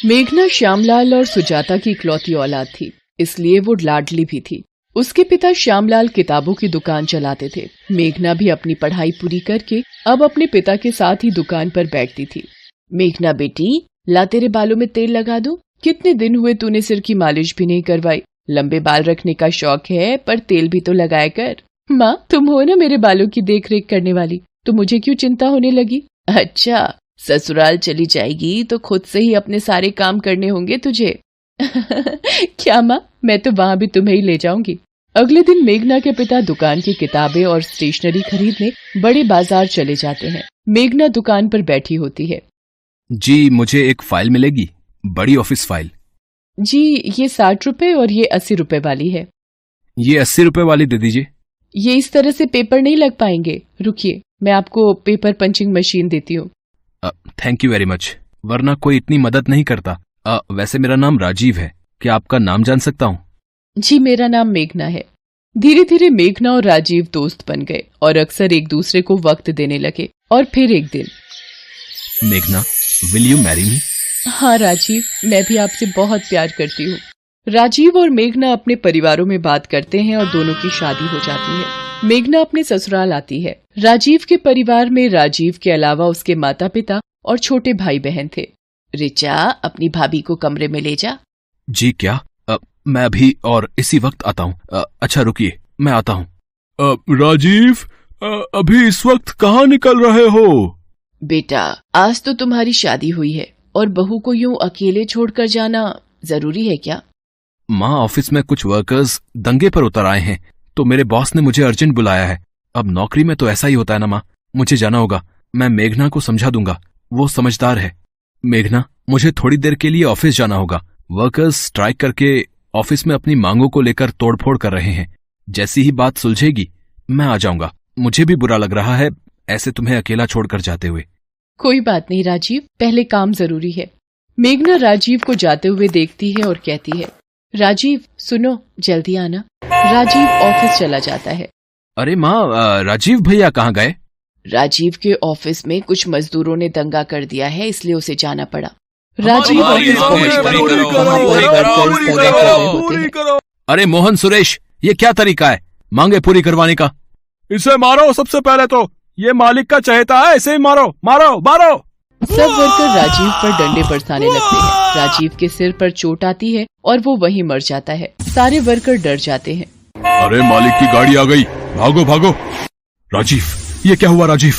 मेघना श्यामलाल और सुजाता की इकलौती औलाद थी, इसलिए वो लाडली भी थी। उसके पिता श्यामलाल किताबों की दुकान चलाते थे। मेघना भी अपनी पढ़ाई पूरी करके अब अपने पिता के साथ ही दुकान पर बैठती थी। मेघना बेटी, ला तेरे बालों में तेल लगा दूं? कितने दिन हुए तूने सिर की मालिश भी नहीं करवाई। लंबे बाल रखने का शौक है, पर तेल भी तो लगाया कर। माँ, तुम हो ना मेरे बालों की देख रेख करने वाली, तो मुझे क्यों चिंता होने लगी? अच्छा, ससुराल चली जाएगी तो खुद से ही अपने सारे काम करने होंगे तुझे। क्या माँ, मैं तो वहाँ भी तुम्हें ही ले जाऊंगी। अगले दिन मेघना के पिता दुकान की किताबें और स्टेशनरी खरीदने बड़े बाजार चले जाते हैं। मेघना दुकान पर बैठी होती है। जी, मुझे एक फाइल मिलेगी, बड़ी ऑफिस फाइल। जी, ये 60 रुपए और ये 80 रुपए वाली है। ये 80 रुपए वाली दे दीजिए। ये इस तरह से पेपर नहीं लग पाएंगे, रुकिए मैं आपको पेपर पंचिंग मशीन देती हूँ। थैंक यू वेरी मच, वरना कोई इतनी मदद नहीं करता। वैसे मेरा नाम राजीव है, क्या आपका नाम जान सकता हूँ? जी, मेरा नाम मेघना है। धीरे धीरे मेघना और राजीव दोस्त बन गए और अक्सर एक दूसरे को वक्त देने लगे। और फिर एक दिन, मेघना, विल यू मैरी मी? हाँ राजीव, मैं भी आपसे बहुत प्यार करती हूँ। राजीव और मेघना अपने परिवारों में बात करते हैं और दोनों की शादी हो जाती है। मेघना अपने ससुराल आती है। राजीव के परिवार में राजीव के अलावा उसके माता पिता और छोटे भाई बहन थे। रिचा, अपनी भाभी को कमरे में ले जा। जी क्या? मैं अभी और इसी वक्त आता हूँ। अच्छा रुकिए, मैं आता हूँ। राजीव, अभी इस वक्त कहाँ निकल रहे हो? बेटा, आज तो तुम्हारी शादी हुई है और बहू को यूं अकेले छोड़कर जाना जरूरी है क्या? माँ, ऑफिस में कुछ वर्कर्स दंगे पर उतर आए हैं, तो मेरे बॉस ने मुझे अर्जेंट बुलाया है। अब नौकरी में तो ऐसा ही होता है ना माँ, मुझे जाना होगा। मैं मेघना को समझा दूंगा, वो समझदार है। मेघना, मुझे थोड़ी देर के लिए ऑफिस जाना होगा। वर्कर्स स्ट्राइक करके ऑफिस में अपनी मांगों को लेकर तोड़फोड़ कर रहे हैं। जैसी ही बात सुलझेगी मैं आ जाऊंगा। मुझे भी बुरा लग रहा है ऐसे तुम्हें अकेला छोड़कर जाते हुए। कोई बात नहीं राजीव, पहले काम जरूरी है। मेघना राजीव को जाते हुए देखती है और कहती है, राजीव सुनो, जल्दी आना। राजीव ऑफिस चला जाता है। अरे माँ, राजीव भैया कहाँ गए? राजीव के ऑफिस में कुछ मजदूरों ने दंगा कर दिया है, इसलिए उसे जाना पड़ा। राजीव ऑफिस पहुंचकर वहां पर वर्कर्स दंगा कर रहे होते हैं। अरे मोहन, सुरेश, ये क्या तरीका है मांगे पूरी करवाने का? इसे मारो सबसे पहले तो, ये मालिक का चहेता है, इसे ही मारो मारो मारो। सब वर्कर राजीव पर डंडे बरसाने लगते हैं। राजीव के सिर पर चोट आती है और वो वहीं मर जाता है। सारे वर्कर डर जाते हैं। अरे मालिक की गाड़ी आ गई, भागो भागो। राजीव, ये क्या हुआ राजीव?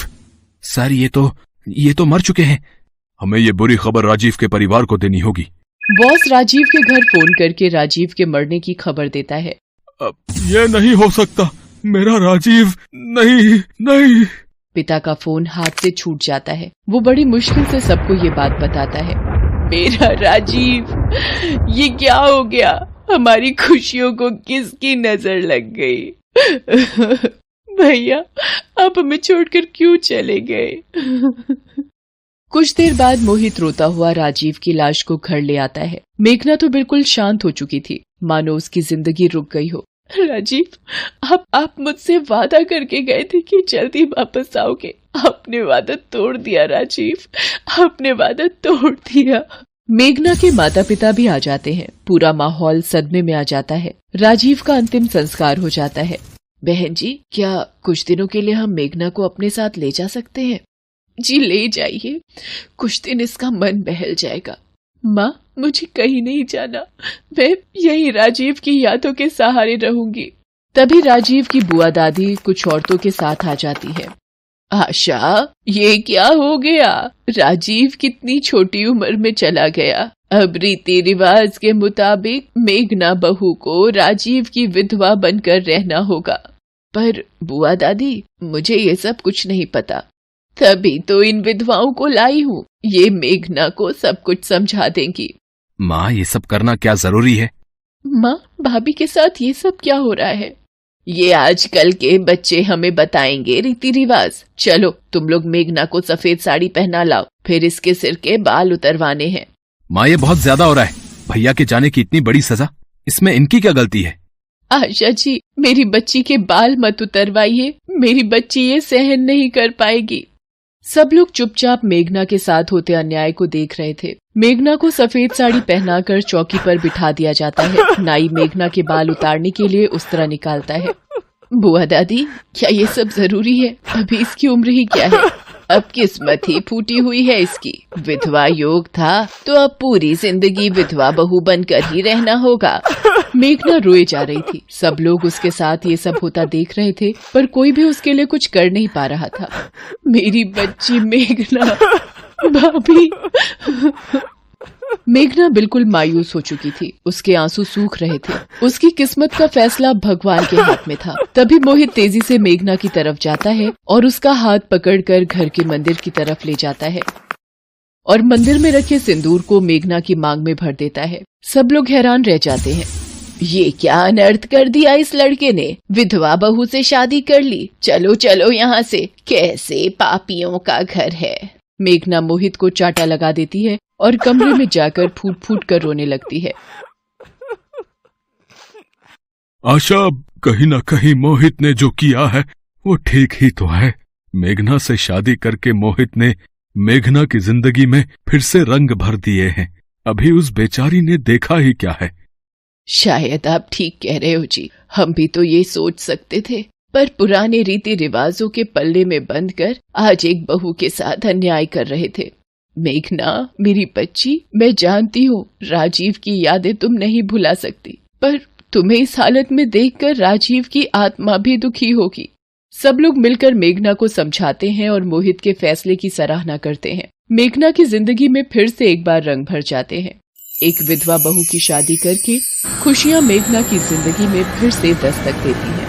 सर, ये तो मर चुके हैं। हमें ये बुरी खबर राजीव के परिवार को देनी होगी। बॉस राजीव के घर फोन करके राजीव के मरने की खबर देता है। ये नहीं हो सकता, मेरा राजीव नहीं। पिता का फोन हाथ से छूट जाता है। वो बड़ी मुश्किल से सबको ये बात बताता है। मेरा राजीव, ये क्या हो गया? हमारी खुशियों को किसकी नजर लग गई? भैया, आप हमें छोड़कर क्यों चले गए? कुछ देर बाद मोहित रोता हुआ राजीव की लाश को घर ले आता है। मेघना तो बिल्कुल शांत हो चुकी थी, मानो उसकी जिंदगी रुक गई हो। राजीव, आप मुझसे वादा करके गए थे कि जल्दी वापस आओगे। आपने वादा तोड़ दिया राजीव, आपने वादा तोड़ दिया। मेघना के माता पिता भी आ जाते हैं। पूरा माहौल सदमे में आ जाता है। राजीव का अंतिम संस्कार हो जाता है। बहन जी, क्या कुछ दिनों के लिए हम मेघना को अपने साथ ले जा सकते हैं? जी ले जाइए, कुछ दिन इसका मन बहल जाएगा। माँ, मुझे कहीं नहीं जाना, मैं यही राजीव की यादों के सहारे रहूंगी। तभी राजीव की बुआ दादी कुछ औरतों के साथ आ जाती है। आशा, ये क्या हो गया? राजीव कितनी छोटी उम्र में चला गया। अब रीति रिवाज के मुताबिक मेघना बहू को राजीव की विधवा बनकर रहना होगा। पर बुआ दादी, मुझे ये सब कुछ नहीं पता, तभी तो इन विधवाओं को लाई हूँ। ये मेघना को सब कुछ समझा देंगी। माँ, ये सब करना क्या जरूरी है? माँ, भाभी के साथ ये सब क्या हो रहा है? ये आजकल के बच्चे हमें बताएंगे रीति रिवाज। चलो, तुम लोग मेघना को सफेद साड़ी पहना लाओ, फिर इसके सिर के बाल उतरवाने हैं। माँ, ये बहुत ज्यादा हो रहा है। भैया के जाने की इतनी बड़ी सजा, इसमें इनकी क्या गलती है? आशा जी, मेरी बच्ची के बाल मत उतरवाइए, मेरी बच्ची ये सहन नहीं कर पाएगी। सब लोग चुपचाप मेघना के साथ होते अन्याय को देख रहे थे। मेघना को सफेद साड़ी पहनाकर चौकी पर बिठा दिया जाता है। नाई मेघना के बाल उतारने के लिए उस्तरा निकालता है। बुआ दादी, क्या ये सब जरूरी है? अभी इसकी उम्र ही क्या है? अब किस्मत ही फूटी हुई है इसकी। विधवा योग था तो अब पूरी जिंदगी विधवा बहू बनकर ही रहना होगा। मेघना रोए जा रही थी। सब लोग उसके साथ ये सब होता देख रहे थे, पर कोई भी उसके लिए कुछ कर नहीं पा रहा था। मेरी बच्ची मेघना, भाभी। मेघना बिल्कुल मायूस हो चुकी थी। उसके आंसू सूख रहे थे। उसकी किस्मत का फैसला भगवान के हाथ में था। तभी मोहित तेजी से मेघना की तरफ जाता है और उसका हाथ पकड़कर घर के मंदिर की तरफ ले जाता है और मंदिर में रखे सिंदूर को मेघना की मांग में भर देता है। सब लोग हैरान रह जाते हैं। ये क्या अनर्थ कर दिया इस लड़के ने? विधवा बहू से शादी कर ली। चलो चलो यहाँ से, कैसे पापियों का घर है। मेघना मोहित को चाटा लगा देती है और कमरे में जाकर फूट फूट कर रोने लगती है। आशा, कहीं ना कहीं मोहित ने जो किया है वो ठीक ही तो है। मेघना से शादी करके मोहित ने मेघना की जिंदगी में फिर से रंग भर दिए हैं। अभी उस बेचारी ने देखा ही क्या है। शायद आप ठीक कह रहे हो जी। हम भी तो ये सोच सकते थे, पर पुराने रीति रिवाजों के पल्ले में बंद कर आज एक बहू के साथ अन्याय कर रहे थे। मेघना, मेरी बच्ची, मैं जानती हूँ राजीव की यादें तुम नहीं भुला सकती, पर तुम्हें इस हालत में देखकर राजीव की आत्मा भी दुखी होगी। सब लोग मिलकर मेघना को समझाते हैं और मोहित के फैसले की सराहना करते हैं। मेघना की जिंदगी में फिर से एक बार रंग भर जाते हैं। एक विधवा बहू की शादी करके खुशियां मेघना की जिंदगी में फिर से दस्तक देती हैं।